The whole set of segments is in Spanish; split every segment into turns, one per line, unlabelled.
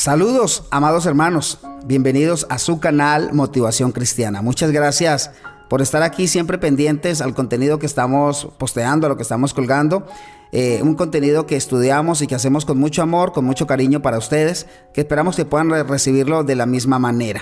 Saludos, amados hermanos, bienvenidos a su canal Motivación Cristiana. Muchas gracias por estar aquí siempre pendientes al contenido que estamos posteando, a lo que estamos colgando. Un contenido que estudiamos y que hacemos con mucho amor, con mucho cariño para ustedes, que esperamos que puedan recibirlo de la misma manera.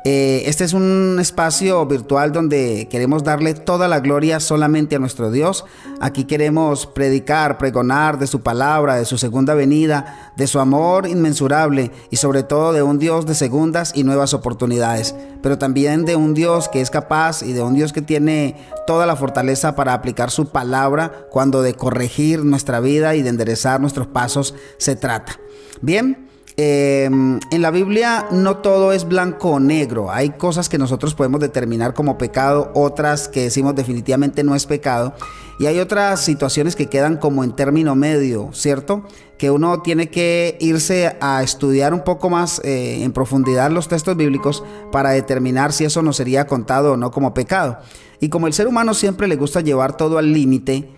Este es un espacio virtual donde queremos darle toda la gloria solamente a nuestro Dios. Aquí queremos pregonar de su palabra, de su segunda venida, de su amor inmensurable y sobre todo de un Dios de segundas y nuevas oportunidades, pero también de un Dios que es capaz y de un Dios que tiene toda la fortaleza para aplicar su palabra cuando de corregir nuestra vida y de enderezar nuestros pasos se trata. Bien. En la Biblia no todo es blanco o negro. Hay cosas que nosotros podemos determinar como pecado, otras que decimos definitivamente no es pecado, y hay otras situaciones que quedan como en término medio, ¿cierto? Que uno tiene que irse a estudiar un poco más en profundidad los textos bíblicos para determinar si eso nos sería contado o no como pecado. Y como el ser humano siempre le gusta llevar todo al límite,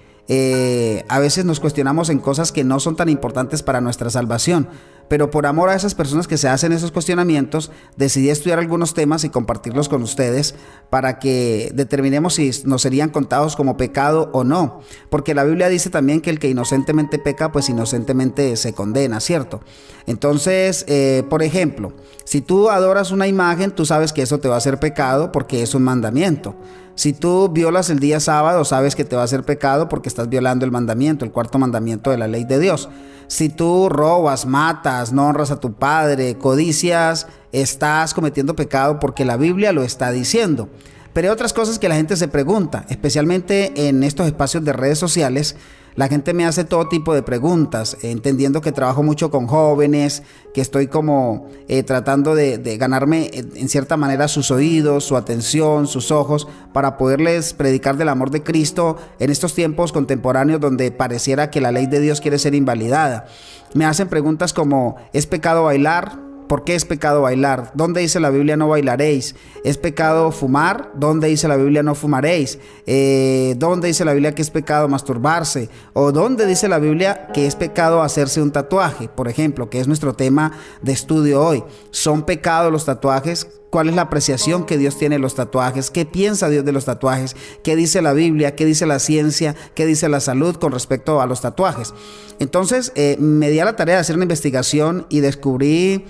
a veces nos cuestionamos en cosas que no son tan importantes para nuestra salvación, pero por amor a esas personas que se hacen esos cuestionamientos, decidí estudiar algunos temas y compartirlos con ustedes para que determinemos si nos serían contados como pecado o no, porque la Biblia dice también que el que inocentemente peca, pues inocentemente se condena, ¿cierto? Entonces, por ejemplo, si tú adoras una imagen, tú sabes que eso te va a hacer pecado porque es un mandamiento. Si tú violas el día sábado, sabes que te va a hacer pecado porque estás violando el mandamiento, el cuarto mandamiento de la ley de Dios. Si tú robas, matas, no honras a tu padre, codicias, estás cometiendo pecado porque la Biblia lo está diciendo. Pero hay otras cosas que la gente se pregunta, especialmente en estos espacios de redes sociales. La gente me hace todo tipo de preguntas, entendiendo que trabajo mucho con jóvenes, que estoy como tratando de ganarme en cierta manera sus oídos, su atención, sus ojos, para poderles predicar del amor de Cristo en estos tiempos contemporáneos donde pareciera que la ley de Dios quiere ser invalidada. Me hacen preguntas como, ¿es pecado bailar? ¿Por qué es pecado bailar? ¿Dónde dice la Biblia no bailaréis? ¿Es pecado fumar? ¿Dónde dice la Biblia no fumaréis? ¿Dónde dice la Biblia que es pecado masturbarse? ¿O dónde dice la Biblia que es pecado hacerse un tatuaje? Por ejemplo, que es nuestro tema de estudio hoy. ¿Son pecados los tatuajes? ¿Cuál es la apreciación que Dios tiene de los tatuajes? ¿Qué piensa Dios de los tatuajes? ¿Qué dice la Biblia? ¿Qué dice la ciencia? ¿Qué dice la salud con respecto a los tatuajes? Entonces, me di a la tarea de hacer una investigación y descubrí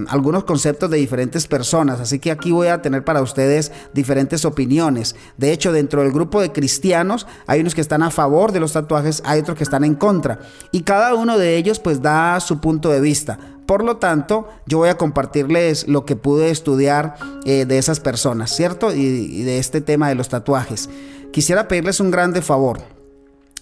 algunos conceptos de diferentes personas, así que aquí voy a tener para ustedes diferentes opiniones. De hecho, dentro del grupo de cristianos hay unos que están a favor de los tatuajes, hay otros que están en contra, y cada uno de ellos pues da su punto de vista. Por lo tanto, yo voy a compartirles lo que pude estudiar de esas personas, ¿cierto? Y de este tema de los tatuajes. Quisiera pedirles un grande favor.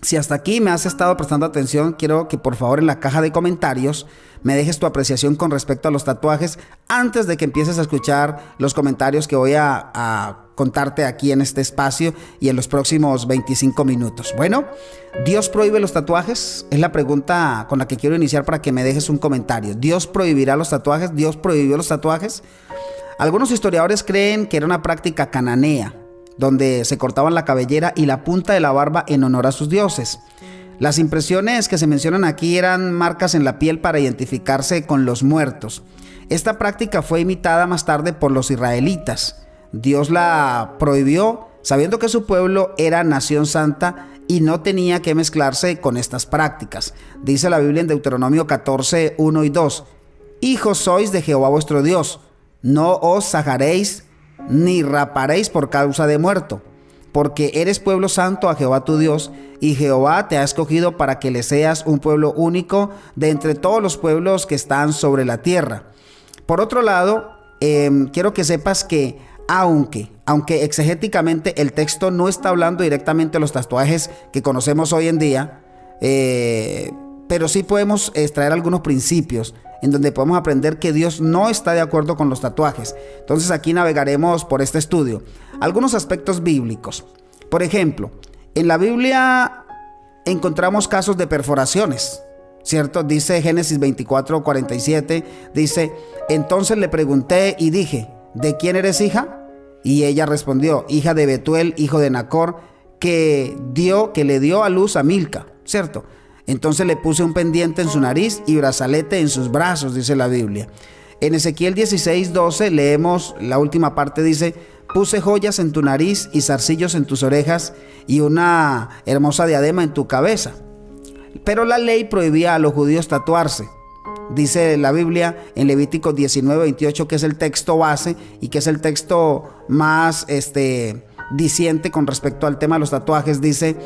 Si hasta aquí me has estado prestando atención, quiero que por favor en la caja de comentarios me dejes tu apreciación con respecto a los tatuajes antes de que empieces a escuchar los comentarios que voy a contarte aquí en este espacio y en los próximos 25 minutos. Bueno, ¿Dios prohíbe los tatuajes? Es la pregunta con la que quiero iniciar para que me dejes un comentario. ¿Dios prohibirá los tatuajes? ¿Dios prohibió los tatuajes? Algunos historiadores creen que era una práctica cananea, donde se cortaban la cabellera y la punta de la barba en honor a sus dioses. Las impresiones que se mencionan aquí eran marcas en la piel para identificarse con los muertos. Esta práctica fue imitada más tarde por los israelitas. Dios la prohibió sabiendo que su pueblo era nación santa y no tenía que mezclarse con estas prácticas. Dice la Biblia en Deuteronomio 14, 1 y 2: Hijos sois de Jehová vuestro Dios, no os sajaréis ni raparéis por causa de muerto, porque eres pueblo santo a Jehová tu Dios, y Jehová te ha escogido para que le seas un pueblo único de entre todos los pueblos que están sobre la tierra. Por otro lado, quiero que sepas que aunque exegéticamente el texto no está hablando directamente de los tatuajes que conocemos hoy en día, pero sí podemos extraer algunos principios en donde podemos aprender que Dios no está de acuerdo con los tatuajes. Entonces aquí navegaremos por este estudio. Algunos aspectos bíblicos. Por ejemplo, en la Biblia encontramos casos de perforaciones, ¿cierto? Dice Génesis 24, 47, dice: entonces le pregunté y dije, ¿de quién eres hija? Y ella respondió, hija de Betuel, hijo de Nacor, que le dio a luz a Milca, ¿cierto? Entonces le puse un pendiente en su nariz y brazalete en sus brazos, dice la Biblia. En Ezequiel 16:12 leemos la última parte, dice: puse joyas en tu nariz y zarcillos en tus orejas y una hermosa diadema en tu cabeza. Pero la ley prohibía a los judíos tatuarse. Dice la Biblia en Levítico 19:28, que es el texto base y que es el texto más diciente con respecto al tema de los tatuajes. Dice: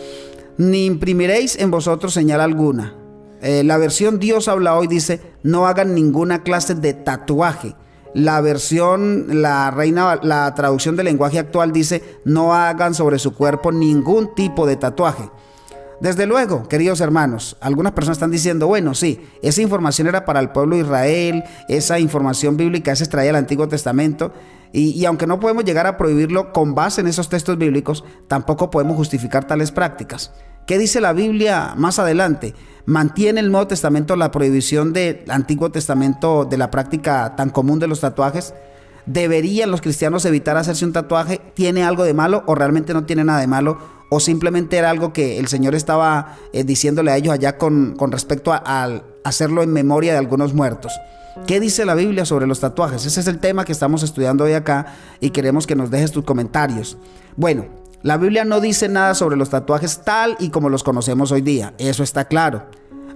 ni imprimiréis en vosotros señal alguna. La versión Dios habla hoy dice: no hagan ninguna clase de tatuaje. La versión, la traducción del lenguaje actual dice: no hagan sobre su cuerpo ningún tipo de tatuaje. Desde luego, queridos hermanos, algunas personas están diciendo: bueno, sí, esa información era para el pueblo de Israel, esa información bíblica se extraía del Antiguo Testamento, y aunque no podemos llegar a prohibirlo con base en esos textos bíblicos, tampoco podemos justificar tales prácticas. ¿Qué dice la Biblia más adelante? ¿Mantiene el Nuevo Testamento la prohibición del Antiguo Testamento de la práctica tan común de los tatuajes? ¿Deberían los cristianos evitar hacerse un tatuaje? ¿Tiene algo de malo o realmente no tiene nada de malo? ¿O simplemente era algo que el Señor estaba diciéndole a ellos allá con respecto a hacerlo en memoria de algunos muertos? ¿Qué dice la Biblia sobre los tatuajes? Ese es el tema que estamos estudiando hoy acá y queremos que nos dejes tus comentarios. Bueno, la Biblia no dice nada sobre los tatuajes tal y como los conocemos hoy día, eso está claro.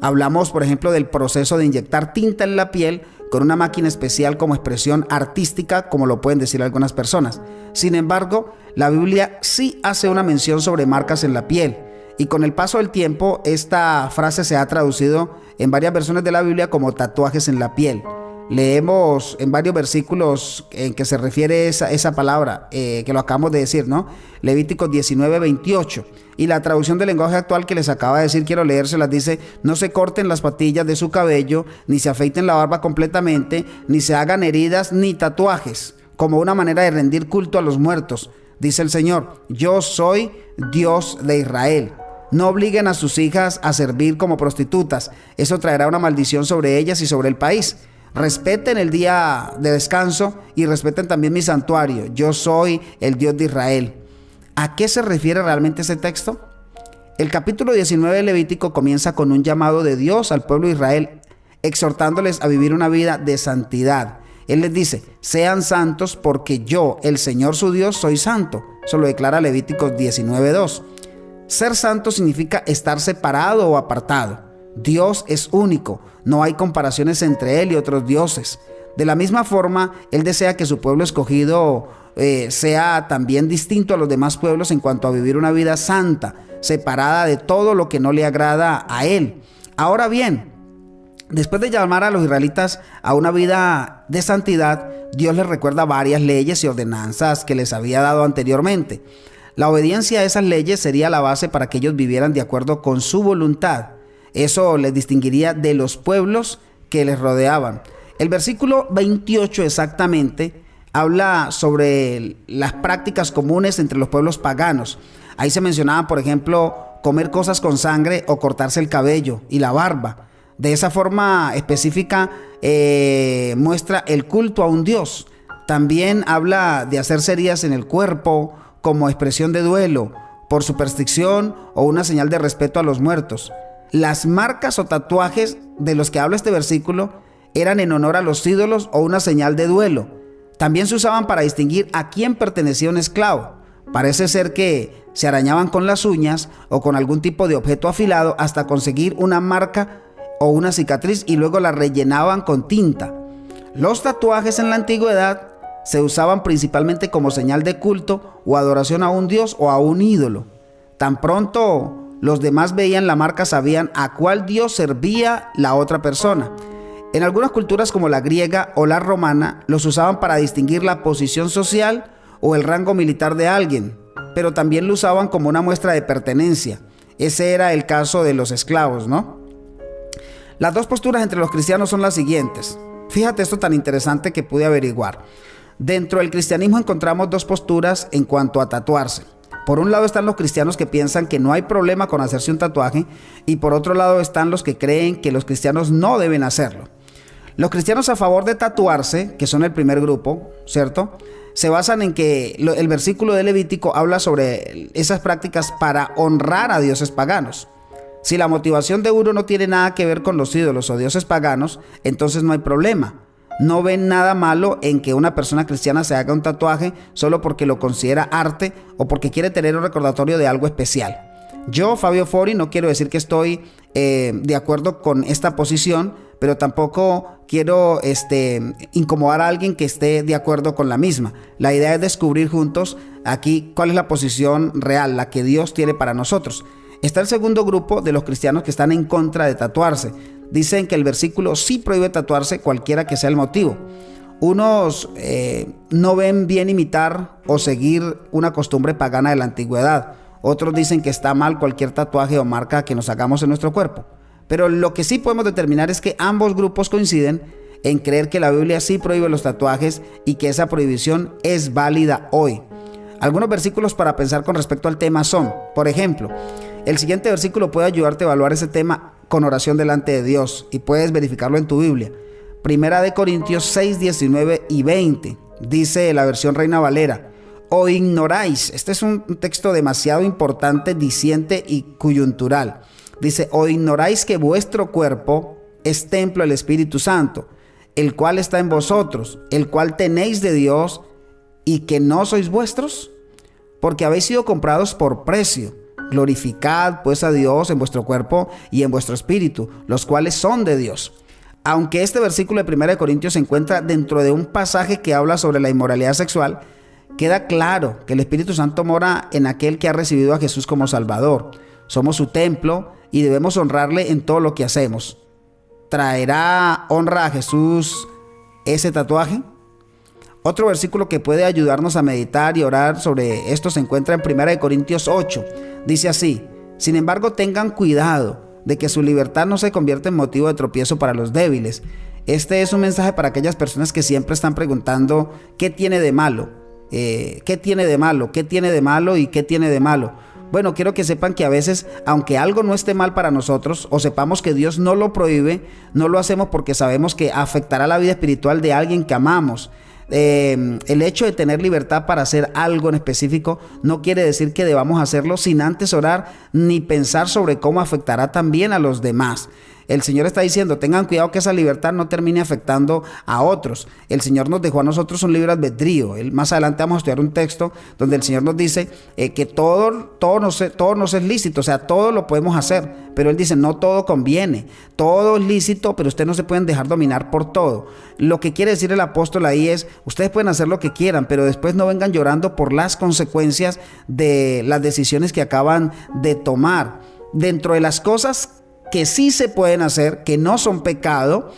Hablamos, por ejemplo, del proceso de inyectar tinta en la piel con una máquina especial como expresión artística, como lo pueden decir algunas personas. Sin embargo, la Biblia sí hace una mención sobre marcas en la piel, y con el paso del tiempo esta frase se ha traducido en varias versiones de la Biblia como tatuajes en la piel. Leemos en varios versículos en que se refiere esa palabra, que lo acabamos de decir, ¿no? Levíticos 19:28. Y la traducción del lenguaje actual que les acaba de decir, quiero leérselas, dice: no se corten las patillas de su cabello, ni se afeiten la barba completamente, ni se hagan heridas ni tatuajes, como una manera de rendir culto a los muertos. Dice el Señor: yo soy Dios de Israel. No obliguen a sus hijas a servir como prostitutas, eso traerá una maldición sobre ellas y sobre el país. Respeten el día de descanso y respeten también mi santuario. Yo soy el Dios de Israel. ¿A qué se refiere realmente ese texto? El capítulo 19 de Levítico comienza con un llamado de Dios al pueblo de Israel, exhortándoles a vivir una vida de santidad. Él les dice: sean santos porque yo, el Señor su Dios, soy santo. Eso lo declara Levíticos 19:2. Ser santo significa estar separado o apartado. Dios es único, no hay comparaciones entre Él y otros dioses. De la misma forma, Él desea que su pueblo escogido sea también distinto a los demás pueblos en cuanto a vivir una vida santa, separada de todo lo que no le agrada a Él. Ahora bien, después de llamar a los israelitas a una vida de santidad, Dios les recuerda varias leyes y ordenanzas que les había dado anteriormente. La obediencia a esas leyes sería la base para que ellos vivieran de acuerdo con su voluntad. Eso les distinguiría de los pueblos que les rodeaban. El versículo 28 exactamente habla sobre las prácticas comunes entre los pueblos paganos. Ahí se mencionaba, por ejemplo, comer cosas con sangre o cortarse el cabello y la barba. De esa forma específica muestra el culto a un dios. También habla de hacerse heridas en el cuerpo como expresión de duelo, por superstición o una señal de respeto a los muertos. Las marcas o tatuajes de los que habla este versículo eran en honor a los ídolos o una señal de duelo. También se usaban para distinguir a quién pertenecía un esclavo. Parece ser que se arañaban con las uñas o con algún tipo de objeto afilado hasta conseguir una marca o una cicatriz y luego la rellenaban con tinta. Los tatuajes en la antigüedad se usaban principalmente como señal de culto o adoración a un dios o a un ídolo. Tan pronto los demás veían la marca, sabían a cuál dios servía la otra persona. En algunas culturas como la griega o la romana, los usaban para distinguir la posición social o el rango militar de alguien, pero también lo usaban como una muestra de pertenencia. Ese era el caso de los esclavos, ¿no? Las dos posturas entre los cristianos son las siguientes. Fíjate esto tan interesante que pude averiguar. Dentro del cristianismo encontramos dos posturas en cuanto a tatuarse. Por un lado están los cristianos que piensan que no hay problema con hacerse un tatuaje, y por otro lado están los que creen que los cristianos no deben hacerlo. Los cristianos a favor de tatuarse, que son el primer grupo, ¿cierto?, se basan en que el versículo de Levítico habla sobre esas prácticas para honrar a dioses paganos. Si la motivación de uno no tiene nada que ver con los ídolos o dioses paganos, entonces no hay problema. No ven nada malo en que una persona cristiana se haga un tatuaje solo porque lo considera arte o porque quiere tener un recordatorio de algo especial. Yo, Fabio Fori, no quiero decir que estoy de acuerdo con esta posición, pero tampoco quiero incomodar a alguien que esté de acuerdo con la misma. La idea es descubrir juntos aquí cuál es la posición real, la que Dios tiene para nosotros. Está el segundo grupo de los cristianos que están en contra de tatuarse. Dicen que el versículo sí prohíbe tatuarse, cualquiera que sea el motivo. Unos no ven bien imitar o seguir una costumbre pagana de la antigüedad. Otros dicen que está mal cualquier tatuaje o marca que nos hagamos en nuestro cuerpo. Pero lo que sí podemos determinar es que ambos grupos coinciden en creer que la Biblia sí prohíbe los tatuajes y que esa prohibición es válida hoy. Algunos versículos para pensar con respecto al tema son, por ejemplo, el siguiente versículo puede ayudarte a evaluar ese tema con oración delante de Dios y puedes verificarlo en tu Biblia. Primera de Corintios 6, 19 y 20, dice la versión Reina Valera: o ignoráis, este es un texto demasiado importante, diciente y coyuntural. Dice: o ignoráis que vuestro cuerpo es templo del Espíritu Santo, el cual está en vosotros, el cual tenéis de Dios, y que no sois vuestros, porque habéis sido comprados por precio. Glorificad pues a Dios en vuestro cuerpo y en vuestro espíritu, los cuales son de Dios. Aunque este versículo de 1 Corintios se encuentra dentro de un pasaje que habla sobre la inmoralidad sexual, queda claro que el Espíritu Santo mora en aquel que ha recibido a Jesús como Salvador. Somos su templo y debemos honrarle en todo lo que hacemos. ¿Traerá honra a Jesús ese tatuaje? Otro versículo que puede ayudarnos a meditar y orar sobre esto se encuentra en 1 Corintios 8. Dice así: sin embargo, tengan cuidado de que su libertad no se convierta en motivo de tropiezo para los débiles. Este es un mensaje para aquellas personas que siempre están preguntando ¿qué tiene de malo? ¿Qué tiene de malo? ¿Qué tiene de malo? ¿Y qué tiene de malo? Bueno, quiero que sepan que a veces, aunque algo no esté mal para nosotros o sepamos que Dios no lo prohíbe, no lo hacemos porque sabemos que afectará la vida espiritual de alguien que amamos. El hecho de tener libertad para hacer algo en específico no quiere decir que debamos hacerlo sin antes orar ni pensar sobre cómo afectará también a los demás. El Señor está diciendo: tengan cuidado que esa libertad no termine afectando a otros. El Señor nos dejó a nosotros un libre albedrío. Más adelante vamos a estudiar un texto donde el Señor nos dice que todo nos es lícito, o sea, todo lo podemos hacer. Pero Él dice: no todo conviene, todo es lícito, pero ustedes no se pueden dejar dominar por todo. Lo que quiere decir el apóstol ahí es: ustedes pueden hacer lo que quieran, pero después no vengan llorando por las consecuencias de las decisiones que acaban de tomar. Dentro de las cosas que sí se pueden hacer, que no son pecado,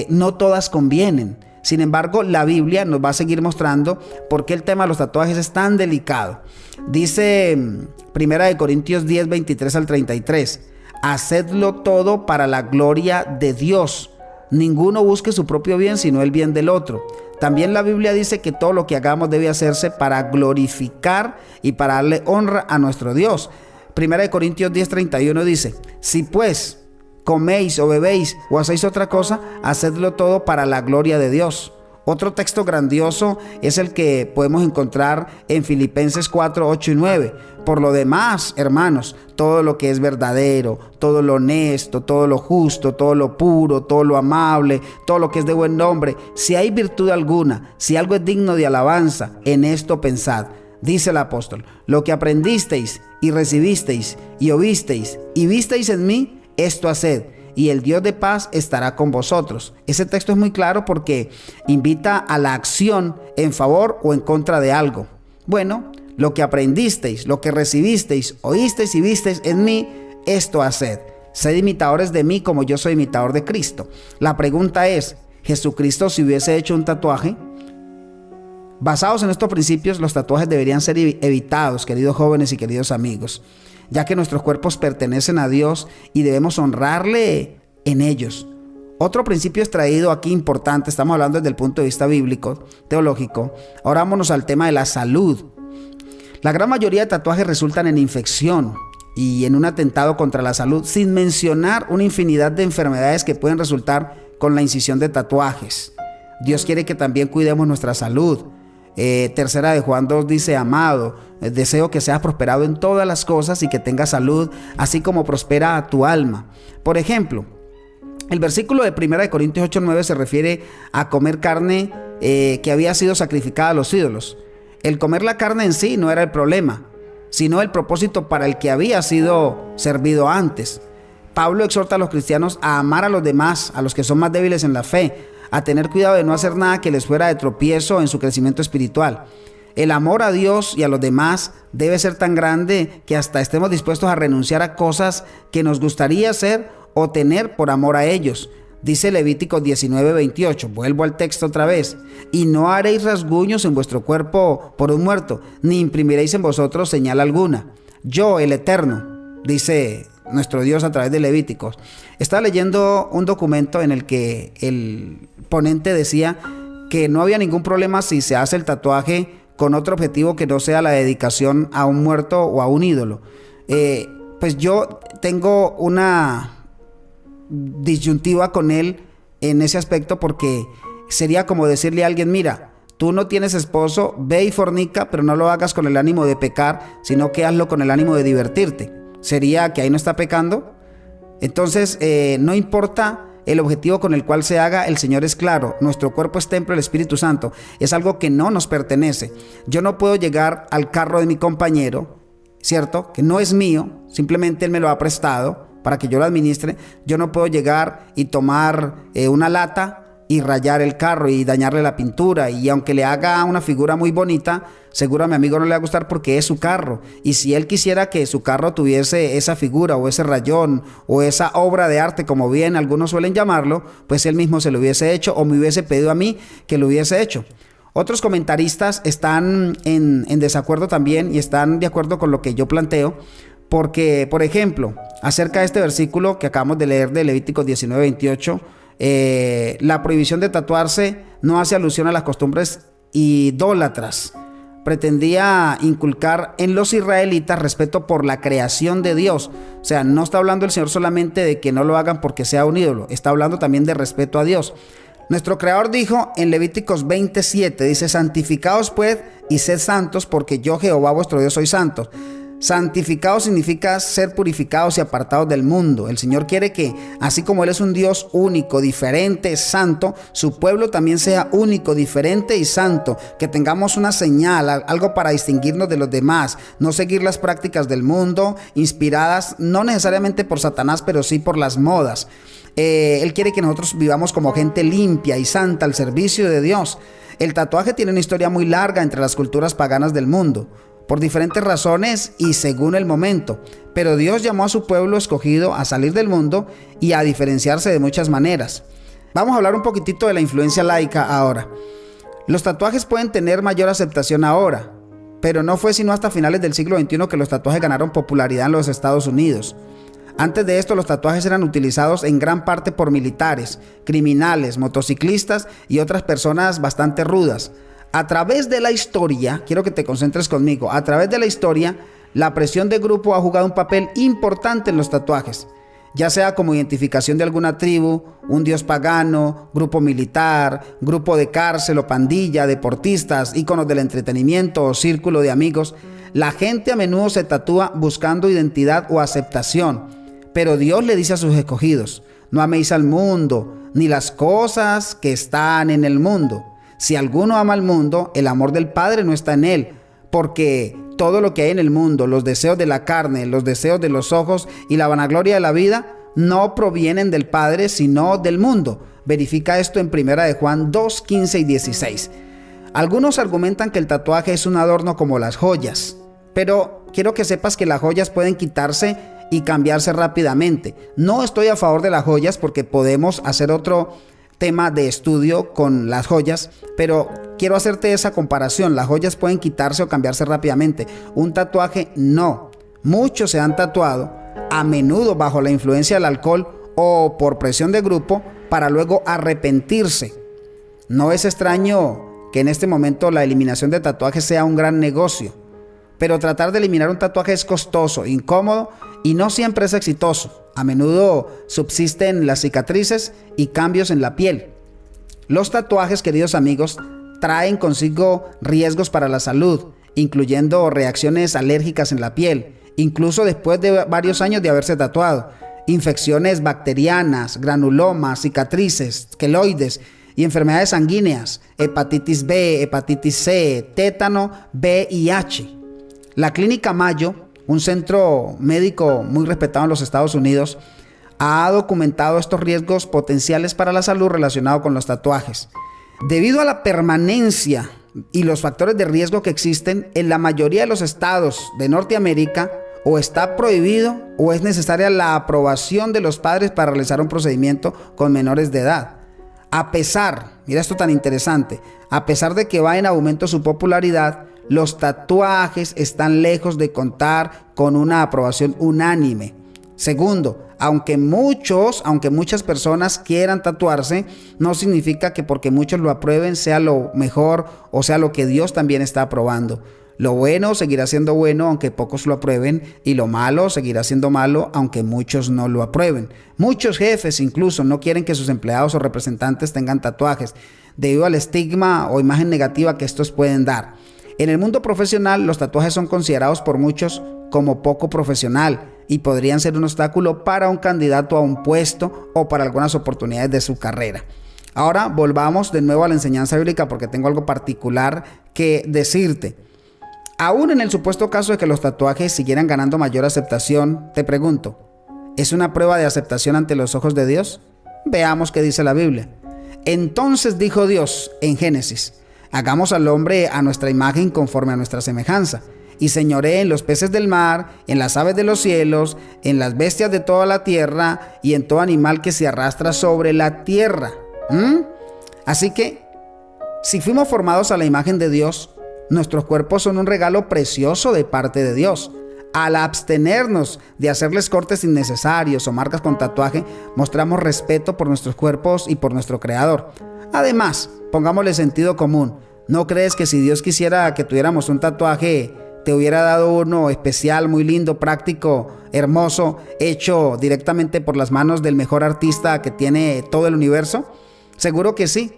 no todas convienen. Sin embargo, la Biblia nos va a seguir mostrando por qué el tema de los tatuajes es tan delicado. Dice 1 Corintios 10, 23 al 33: hacedlo todo para la gloria de Dios. Ninguno busque su propio bien, sino el bien del otro. También la Biblia dice que todo lo que hagamos debe hacerse para glorificar y para darle honra a nuestro Dios. 1 Corintios 10, 31 dice: si pues coméis o bebéis o hacéis otra cosa, hacedlo todo para la gloria de Dios. Otro texto grandioso es el que podemos encontrar en Filipenses 4, 8 y 9. Por lo demás, hermanos, todo lo que es verdadero, todo lo honesto, todo lo justo, todo lo puro, todo lo amable, todo lo que es de buen nombre, si hay virtud alguna, si algo es digno de alabanza, en esto pensad. Dice el apóstol: lo que aprendisteis y recibisteis y oísteis y visteis en mí, esto haced, y el Dios de paz estará con vosotros. Ese texto es muy claro porque invita a la acción en favor o en contra de algo. Bueno, lo que aprendisteis, lo que recibisteis, oísteis y visteis en mí, esto haced. Sed imitadores de mí como yo soy imitador de Cristo. La pregunta es: ¿Jesucristo si hubiese hecho un tatuaje? Basados en estos principios, los tatuajes deberían ser evitados, queridos jóvenes y queridos amigos, ya que nuestros cuerpos pertenecen a Dios y debemos honrarle en ellos. Otro principio extraído aquí importante, estamos hablando desde el punto de vista bíblico, teológico. Ahora vámonos al tema de la salud. La gran mayoría de tatuajes resultan en infección y en un atentado contra la salud, sin mencionar una infinidad de enfermedades que pueden resultar con la incisión de tatuajes. Dios quiere que también cuidemos nuestra salud. Tercera de Juan 2 dice: amado, deseo que seas prosperado en todas las cosas y que tengas salud, así como prospera tu alma. Por ejemplo, el versículo de 1 de Corintios 8:9 se refiere a comer carne que había sido sacrificada a los ídolos. El comer la carne en sí no era el problema, sino el propósito para el que había sido servido antes. Pablo exhorta a los cristianos a amar a los demás, a los que son más débiles en la fe, a tener cuidado de no hacer nada que les fuera de tropiezo en su crecimiento espiritual. El amor a Dios y a los demás debe ser tan grande que hasta estemos dispuestos a renunciar a cosas que nos gustaría hacer o tener por amor a ellos. Dice Levítico 19:28, vuelvo al texto otra vez: y no haréis rasguños en vuestro cuerpo por un muerto, ni imprimiréis en vosotros señal alguna. Yo, el Eterno, dice nuestro Dios a través de Levíticos. Estaba leyendo un documento en el que el ponente decía que no había ningún problema si se hace el tatuaje con otro objetivo que no sea la dedicación a un muerto o a un ídolo. Pues yo tengo una disyuntiva con él en ese aspecto, porque sería como decirle a alguien: mira, tú no tienes esposo, ve y fornica, pero no lo hagas con el ánimo de pecar, sino que hazlo con el ánimo de divertirte. ¿Sería que ahí no está pecando? Entonces, no importa el objetivo con el cual se haga, el Señor es claro: nuestro cuerpo es templo del Espíritu Santo, es algo que no nos pertenece. Yo no puedo llegar al carro de mi compañero, ¿cierto?, que no es mío, simplemente él me lo ha prestado para que yo lo administre. Yo no puedo llegar y tomar una lata y rayar el carro y dañarle la pintura, y aunque le haga una figura muy bonita, seguro a mi amigo no le va a gustar porque es su carro. Y si él quisiera que su carro tuviese esa figura o ese rayón o esa obra de arte, como bien algunos suelen llamarlo, pues él mismo se lo hubiese hecho o me hubiese pedido a mí que lo hubiese hecho. Otros comentaristas están en desacuerdo también y están de acuerdo con lo que yo planteo, porque, por ejemplo, acerca de este versículo que acabamos de leer de Levítico 19:28, la prohibición de tatuarse no hace alusión a las costumbres idólatras. Pretendía inculcar en los israelitas respeto por la creación de Dios. O sea, no está hablando el Señor solamente de que no lo hagan porque sea un ídolo, está hablando también de respeto a Dios. Nuestro Creador dijo en Levíticos 27, dice: santificaos pues y sed santos, porque yo, Jehová vuestro Dios, soy santo. Santificados significa ser purificados y apartados del mundo. El Señor quiere que, así como Él es un Dios único, diferente, santo, su pueblo también sea único, diferente y santo. Que tengamos una señal, algo para distinguirnos de los demás. No seguir las prácticas del mundo, inspiradas no necesariamente por Satanás, pero sí por las modas. Él quiere que nosotros vivamos como gente limpia y santa al servicio de Dios. El tatuaje tiene una historia muy larga entre las culturas paganas del mundo, por diferentes razones y según el momento, pero Dios llamó a su pueblo escogido a salir del mundo y a diferenciarse de muchas maneras. Vamos a hablar un poquitito de la influencia laica ahora. Los tatuajes pueden tener mayor aceptación ahora, pero no fue sino hasta finales del siglo XXI que los tatuajes ganaron popularidad en los Estados Unidos. Antes de esto, los tatuajes eran utilizados en gran parte por militares, criminales, motociclistas y otras personas bastante rudas. A través de la historia, quiero que te concentres conmigo, a través de la historia, la presión de grupo ha jugado un papel importante en los tatuajes, ya sea como identificación de alguna tribu, un dios pagano, grupo militar, grupo de cárcel o pandilla, deportistas, íconos del entretenimiento o círculo de amigos. La gente a menudo se tatúa buscando identidad o aceptación, pero Dios le dice a sus escogidos: no améis al mundo, ni las cosas que están en el mundo. Si alguno ama al mundo, el amor del Padre no está en él, porque todo lo que hay en el mundo, los deseos de la carne, los deseos de los ojos y la vanagloria de la vida, no provienen del Padre, sino del mundo. Verifica esto en 1 de Juan 2, 15 y 16. Algunos argumentan que el tatuaje es un adorno como las joyas, pero quiero que sepas que las joyas pueden quitarse y cambiarse rápidamente. No estoy a favor de las joyas, porque podemos hacer otro tema de estudio con las joyas, pero quiero hacerte esa comparación. Las joyas pueden quitarse o cambiarse rápidamente, un tatuaje no. Muchos se han tatuado, a menudo bajo la influencia del alcohol o por presión de grupo, para luego arrepentirse. No es extraño que en este momento la eliminación de tatuajes sea un gran negocio, pero tratar de eliminar un tatuaje es costoso, incómodo y no siempre es exitoso. A menudo subsisten las cicatrices y cambios en la piel. Los tatuajes, queridos amigos, traen consigo riesgos para la salud, incluyendo reacciones alérgicas en la piel, incluso después de varios años de haberse tatuado, infecciones bacterianas, granulomas, cicatrices, queloides y enfermedades sanguíneas, hepatitis B, hepatitis C, tétano, VIH. La Clínica Mayo, un centro médico muy respetado en los Estados Unidos, ha documentado estos riesgos potenciales para la salud relacionados con los tatuajes. Debido a la permanencia y los factores de riesgo que existen, en la mayoría de los estados de Norteamérica o está prohibido o es necesaria la aprobación de los padres para realizar un procedimiento con menores de edad. A pesar, mira esto tan interesante, a pesar de que va en aumento su popularidad, los tatuajes están lejos de contar con una aprobación unánime. Segundo, aunque muchas personas quieran tatuarse, no significa que porque muchos lo aprueben sea lo mejor o sea lo que Dios también está aprobando. Lo bueno seguirá siendo bueno aunque pocos lo aprueben, y lo malo seguirá siendo malo aunque muchos no lo aprueben. Muchos jefes incluso no quieren que sus empleados o representantes tengan tatuajes debido al estigma o imagen negativa que estos pueden dar. En el mundo profesional, los tatuajes son considerados por muchos como poco profesional y podrían ser un obstáculo para un candidato a un puesto o para algunas oportunidades de su carrera. Ahora volvamos de nuevo a la enseñanza bíblica porque tengo algo particular que decirte. Aún en el supuesto caso de que los tatuajes siguieran ganando mayor aceptación, te pregunto, ¿es una prueba de aceptación ante los ojos de Dios? Veamos qué dice la Biblia. Entonces dijo Dios en Génesis: hagamos al hombre a nuestra imagen conforme a nuestra semejanza, y señoree en los peces del mar, en las aves de los cielos, en las bestias de toda la tierra y en todo animal que se arrastra sobre la tierra. Así que, si fuimos formados a la imagen de Dios, nuestros cuerpos son un regalo precioso de parte de Dios. Al abstenernos de hacerles cortes innecesarios o marcas con tatuaje, mostramos respeto por nuestros cuerpos y por nuestro Creador. Además, pongámosle sentido común. ¿No crees que si Dios quisiera que tuviéramos un tatuaje, te hubiera dado uno especial, muy lindo, práctico, hermoso, hecho directamente por las manos del mejor artista que tiene todo el universo? Seguro que sí.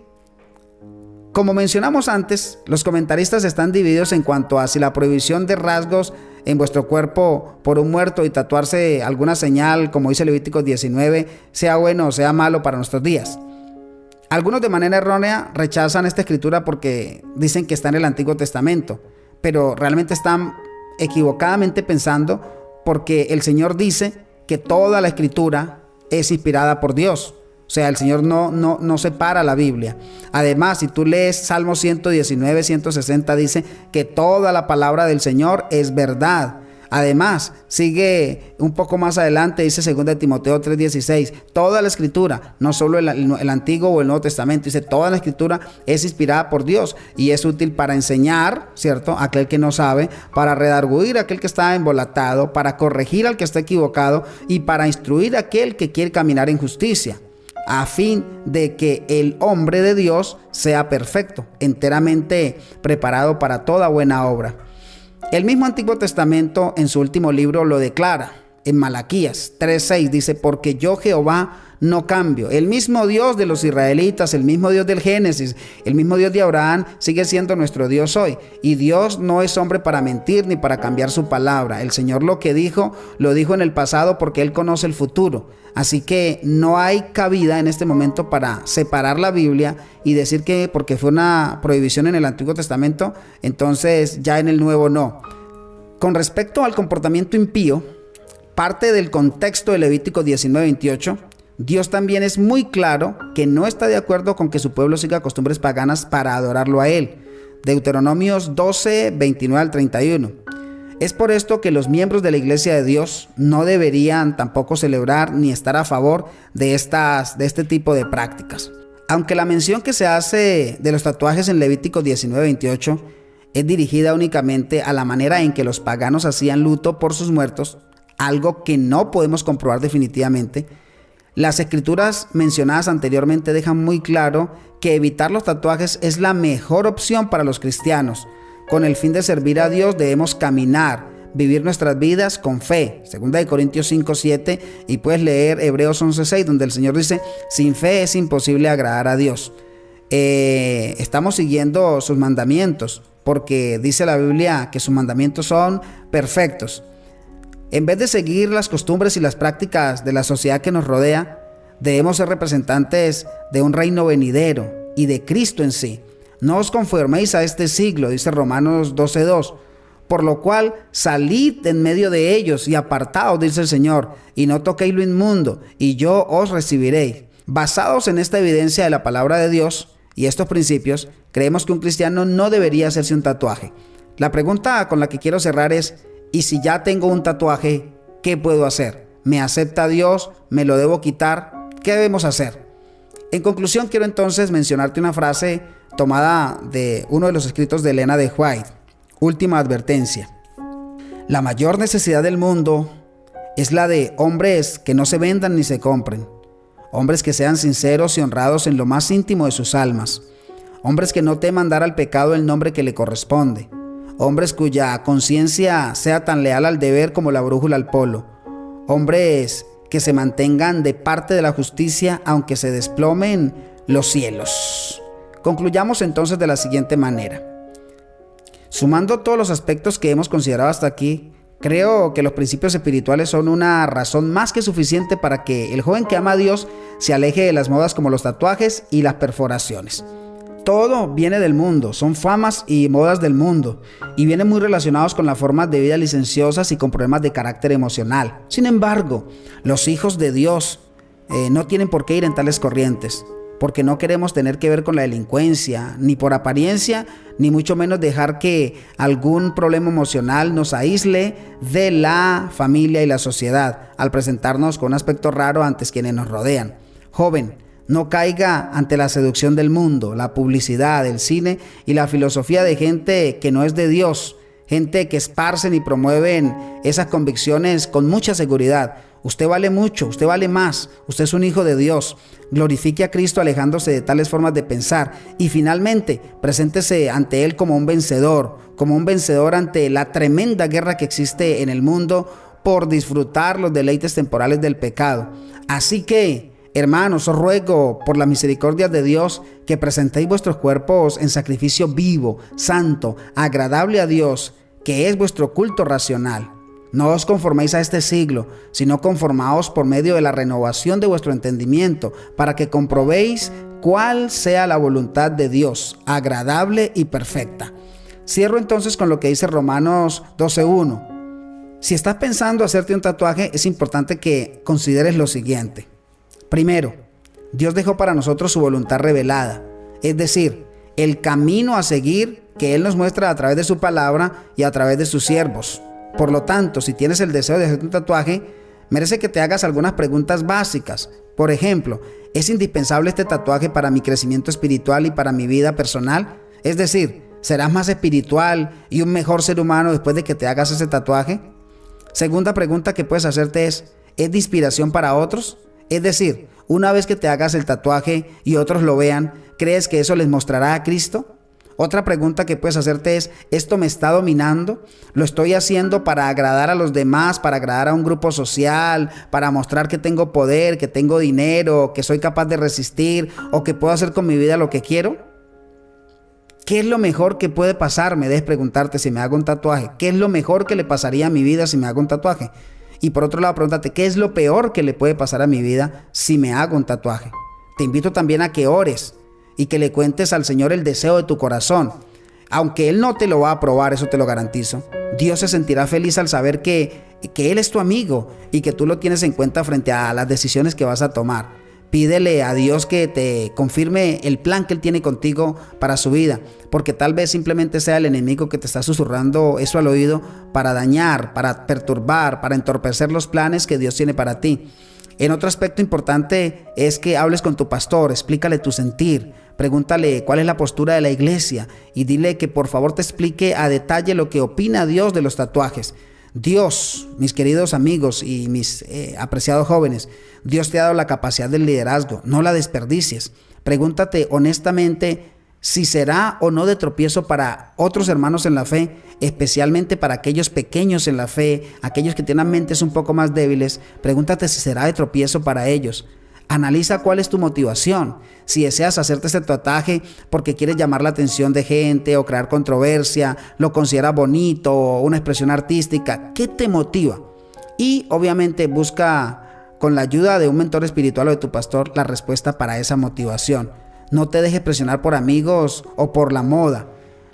Como mencionamos antes, los comentaristas están divididos en cuanto a si la prohibición de rasgos en vuestro cuerpo por un muerto y tatuarse alguna señal, como dice Levítico 19, sea bueno o sea malo para nuestros días. Algunos de manera errónea rechazan esta escritura porque dicen que está en el Antiguo Testamento, pero realmente están equivocadamente pensando, porque el Señor dice que toda la escritura es inspirada por Dios. O sea, el Señor no separa la Biblia. Además, si tú lees Salmo 119, 160, dice que toda la palabra del Señor es verdad. Además, sigue un poco más adelante, dice 2 Timoteo 3:16, toda la escritura, no solo el Antiguo o el Nuevo Testamento, dice toda la escritura es inspirada por Dios y es útil para enseñar, ¿cierto?, a aquel que no sabe, para redarguir a aquel que está embolatado, para corregir al que está equivocado y para instruir a aquel que quiere caminar en justicia, a fin de que el hombre de Dios sea perfecto, enteramente preparado para toda buena obra. El mismo Antiguo Testamento en su último libro lo declara. En Malaquías 3:6 dice: porque yo Jehová no cambio. El mismo Dios de los israelitas, el mismo Dios del Génesis, el mismo Dios de Abraham sigue siendo nuestro Dios hoy. Y Dios no es hombre para mentir ni para cambiar su palabra. El Señor lo que dijo, lo dijo en el pasado porque Él conoce el futuro. Así que no hay cabida en este momento para separar la Biblia y decir que porque fue una prohibición en el Antiguo Testamento, entonces ya en el Nuevo no. Con respecto al comportamiento impío, parte del contexto de Levítico 19:28, Dios también es muy claro que no está de acuerdo con que su pueblo siga costumbres paganas para adorarlo a Él. Deuteronomios 12:29 al 31. Es por esto que los miembros de la Iglesia de Dios no deberían tampoco celebrar ni estar a favor de este tipo de prácticas. Aunque la mención que se hace de los tatuajes en Levítico 19:28 es dirigida únicamente a la manera en que los paganos hacían luto por sus muertos, algo que no podemos comprobar definitivamente, las escrituras mencionadas anteriormente dejan muy claro que evitar los tatuajes es la mejor opción para los cristianos. Con el fin de servir a Dios debemos caminar, vivir nuestras vidas con fe. 2 Corintios 5:7 y puedes leer Hebreos 11:6, donde el Señor dice: sin fe es imposible agradar a Dios. estamos siguiendo sus mandamientos, porque dice la Biblia que sus mandamientos son perfectos. En vez de seguir las costumbres y las prácticas de la sociedad que nos rodea, debemos ser representantes de un reino venidero y de Cristo en sí. No os conforméis a este siglo, dice Romanos 12:2. Por lo cual salid en medio de ellos y apartaos, dice el Señor, y no toquéis lo inmundo, y yo os recibiré. Basados en esta evidencia de la palabra de Dios y estos principios, creemos que un cristiano no debería hacerse un tatuaje. La pregunta con la que quiero cerrar es: ¿y si ya tengo un tatuaje, qué puedo hacer? ¿Me acepta Dios? ¿Me lo debo quitar? ¿Qué debemos hacer? En conclusión, quiero entonces mencionarte una frase tomada de uno de los escritos de Elena de White. Última advertencia. La mayor necesidad del mundo es la de hombres que no se vendan ni se compren. Hombres que sean sinceros y honrados en lo más íntimo de sus almas. Hombres que no teman dar al pecado el nombre que le corresponde. Hombres cuya conciencia sea tan leal al deber como la brújula al polo. Hombres que se mantengan de parte de la justicia aunque se desplomen los cielos. Concluyamos entonces de la siguiente manera. Sumando todos los aspectos que hemos considerado hasta aquí, creo que los principios espirituales son una razón más que suficiente para que el joven que ama a Dios se aleje de las modas como los tatuajes y las perforaciones. Todo viene del mundo, son famas y modas del mundo, y vienen muy relacionados con las formas de vida licenciosas y con problemas de carácter emocional. Sin embargo, los hijos de Dios no tienen por qué ir en tales corrientes, porque no queremos tener que ver con la delincuencia, ni por apariencia, ni mucho menos dejar que algún problema emocional nos aísle de la familia y la sociedad, al presentarnos con un aspecto raro ante quienes nos rodean. Joven, no caiga ante la seducción del mundo, la publicidad, el cine y la filosofía de gente que no es de Dios, gente que esparcen y promueven esas convicciones con mucha seguridad. Usted vale mucho, usted vale más, usted es un hijo de Dios. Glorifique a Cristo alejándose de tales formas de pensar y finalmente preséntese ante Él como un vencedor ante la tremenda guerra que existe en el mundo por disfrutar los deleites temporales del pecado. Así que, hermanos, os ruego por la misericordia de Dios que presentéis vuestros cuerpos en sacrificio vivo, santo, agradable a Dios, que es vuestro culto racional. No os conforméis a este siglo, sino conformaos por medio de la renovación de vuestro entendimiento, para que comprobéis cuál sea la voluntad de Dios, agradable y perfecta. Cierro entonces con lo que dice Romanos 12:1. Si estás pensando hacerte un tatuaje, es importante que consideres lo siguiente. Primero, Dios dejó para nosotros su voluntad revelada, es decir, el camino a seguir que Él nos muestra a través de su palabra y a través de sus siervos. Por lo tanto, si tienes el deseo de hacerte un tatuaje, merece que te hagas algunas preguntas básicas. Por ejemplo, ¿es indispensable este tatuaje para mi crecimiento espiritual y para mi vida personal? Es decir, ¿serás más espiritual y un mejor ser humano después de que te hagas ese tatuaje? Segunda pregunta que puedes hacerte ¿es de inspiración para otros? Es decir, una vez que te hagas el tatuaje y otros lo vean, ¿crees que eso les mostrará a Cristo? Otra pregunta que puedes hacerte es: ¿esto me está dominando? ¿Lo estoy haciendo para agradar a los demás, para agradar a un grupo social, para mostrar que tengo poder, que tengo dinero, que soy capaz de resistir o que puedo hacer con mi vida lo que quiero? ¿Qué es lo mejor que puede pasarme? Debes preguntarte si me hago un tatuaje. ¿Qué es lo mejor que le pasaría a mi vida si me hago un tatuaje? Y por otro lado, pregúntate, ¿qué es lo peor que le puede pasar a mi vida si me hago un tatuaje? Te invito también a que ores y que le cuentes al Señor el deseo de tu corazón. Aunque Él no te lo va a aprobar, eso te lo garantizo, Dios se sentirá feliz al saber que Él es tu amigo y que tú lo tienes en cuenta frente a las decisiones que vas a tomar. Pídele a Dios que te confirme el plan que Él tiene contigo para su vida, porque tal vez simplemente sea el enemigo que te está susurrando eso al oído para dañar, para perturbar, para entorpecer los planes que Dios tiene para ti. En otro aspecto importante es que hables con tu pastor, explícale tu sentir, pregúntale cuál es la postura de la iglesia y dile que por favor te explique a detalle lo que opina Dios de los tatuajes. Dios, mis queridos amigos y mis apreciados jóvenes, Dios te ha dado la capacidad del liderazgo, no la desperdicies. Pregúntate honestamente si será o no de tropiezo para otros hermanos en la fe, especialmente para aquellos pequeños en la fe, aquellos que tienen mentes un poco más débiles. Pregúntate si será de tropiezo para ellos. Analiza cuál es tu motivación. Si deseas hacerte este tatuaje porque quieres llamar la atención de gente o crear controversia, lo consideras bonito o una expresión artística, ¿qué te motiva? Y obviamente busca con la ayuda de un mentor espiritual o de tu pastor la respuesta para esa motivación. No te dejes presionar por amigos o por la moda.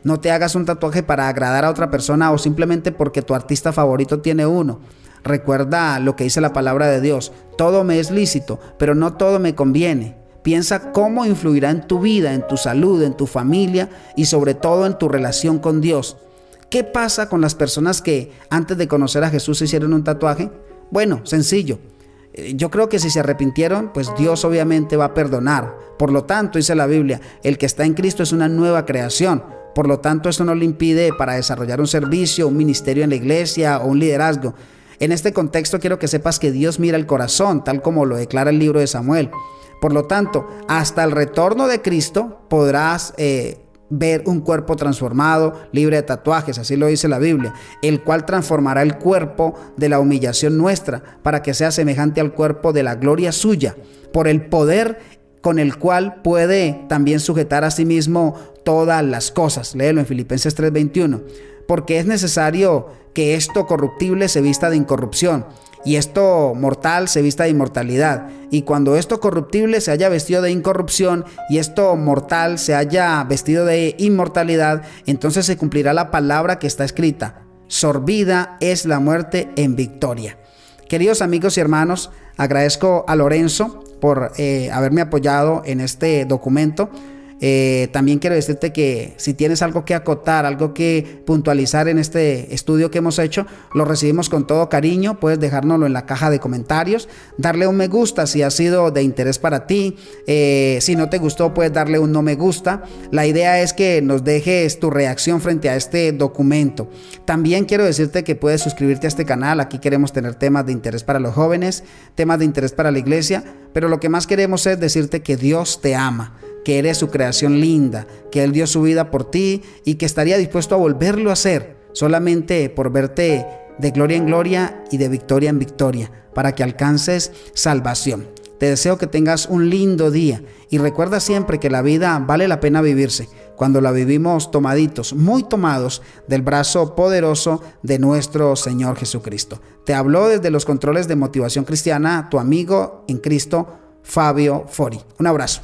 No te hagas un tatuaje para agradar a otra persona o simplemente porque tu artista favorito tiene uno. Recuerda lo que dice la palabra de Dios: todo me es lícito, pero no todo me conviene. Piensa cómo influirá en tu vida, en tu salud, en tu familia y sobre todo en tu relación con Dios. ¿Qué pasa con las personas que antes de conocer a Jesús se hicieron un tatuaje? Bueno, sencillo. Yo creo que si se arrepintieron, pues Dios obviamente va a perdonar. Por lo tanto, dice la Biblia, el que está en Cristo es una nueva creación. Por lo tanto, eso no le impide para desarrollar un servicio, un ministerio en la iglesia o un liderazgo. En este contexto quiero que sepas que Dios mira el corazón, tal como lo declara el libro de Samuel. Por lo tanto, hasta el retorno de Cristo podrás ver un cuerpo transformado, libre de tatuajes, así lo dice la Biblia, el cual transformará el cuerpo de la humillación nuestra para que sea semejante al cuerpo de la gloria suya, por el poder con el cual puede también sujetar a sí mismo todas las cosas. Léelo en Filipenses 3:21. Porque es necesario que esto corruptible se vista de incorrupción y esto mortal se vista de inmortalidad. Y cuando esto corruptible se haya vestido de incorrupción y esto mortal se haya vestido de inmortalidad, entonces se cumplirá la palabra que está escrita: sorbida es la muerte en victoria. Queridos amigos y hermanos, agradezco a Lorenzo por haberme apoyado en este documento. También quiero decirte que si tienes algo que acotar, algo que puntualizar en este estudio que hemos hecho, lo recibimos con todo cariño. Puedes dejárnoslo en la caja de comentarios, darle un me gusta si ha sido de interés para ti. Si no te gustó, puedes darle un no me gusta. La idea es que nos dejes tu reacción frente a este documento. También quiero decirte que puedes suscribirte a este canal. Aquí queremos tener temas de interés para los jóvenes, temas de interés para la iglesia, pero lo que más queremos es decirte que Dios te ama, que eres su creación linda, que Él dio su vida por ti y que estaría dispuesto a volverlo a hacer solamente por verte de gloria en gloria y de victoria en victoria, para que alcances salvación. Te deseo que tengas un lindo día y recuerda siempre que la vida vale la pena vivirse cuando la vivimos tomaditos, muy tomados del brazo poderoso de nuestro Señor Jesucristo. Te habló desde los controles de Motivación Cristiana tu amigo en Cristo, Fabio Fori. Un abrazo.